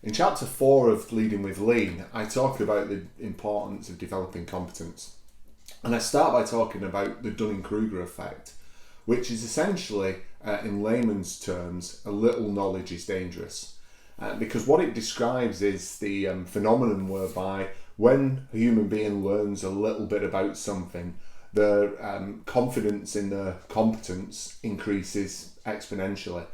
In chapter 4 of Leading with Lean, I talk about the importance of developing competence. And I start by talking about the Dunningkruger effect, which is essentially, in layman's terms, a little knowledge is dangerous. Because what it describes is the phenomenon whereby when a human being learns a little bit about something, their confidence in their competence increases exponentially.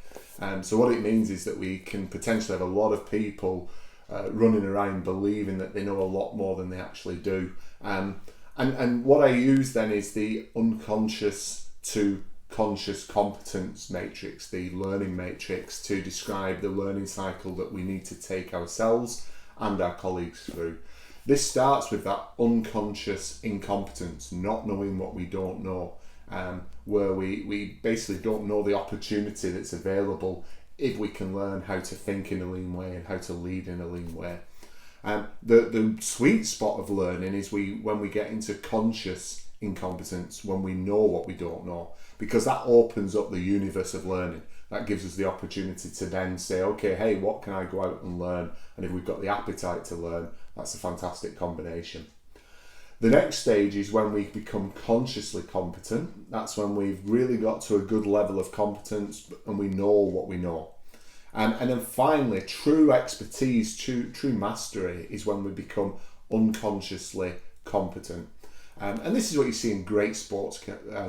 So what it means is that we can potentially have a lot of people running around believing that they know a lot more than they actually do. And what I use then is the unconscious to conscious competence matrix, the learning matrix, to describe the learning cycle that we need to take ourselves and our colleagues through. This starts with that unconscious incompetence, not knowing what we don't know, where we basically don't know the opportunity that's available if we can learn how to think in a lean way and how to lead in a lean way. The sweet spot of learning is when we get into conscious incompetence, when we know what we don't know, because that opens up the universe of learning. That gives us the opportunity to then say, okay, hey, what can I go out and learn? And if we've got the appetite to learn, that's a fantastic combination. The next stage is when we become consciously competent. That's when we've really got to a good level of competence and we know what we know. And then finally, true expertise, true mastery is when we become unconsciously competent. And this is what you see in great sports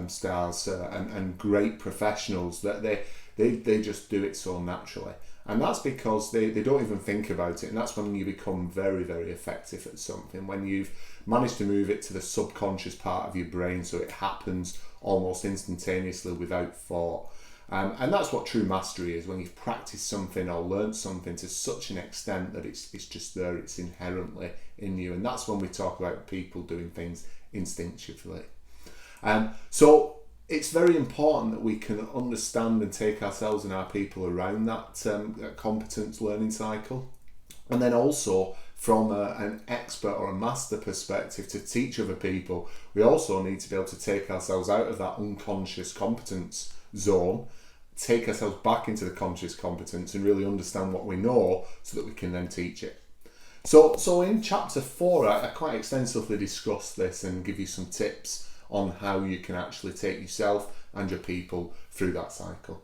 stars and great professionals, that they just do it so naturally. And that's because they don't even think about it. And that's when you become very, very effective at something, when you've managed to move it to the subconscious part of your brain so it happens almost instantaneously without thought. And that's what true mastery is, when you've practiced something or learned something to such an extent that it's just there, it's inherently in you. And that's when we talk about people doing things instinctively. So it's very important that we can understand and take ourselves and our people around that competence learning cycle. And then also from an expert or a master perspective, to teach other people, we also need to be able to take ourselves out of that unconscious competence zone, take ourselves back into the conscious competence and really understand what we know so that we can then teach it. So in chapter 4, I quite extensively discuss this and give you some tips on how you can actually take yourself and your people through that cycle.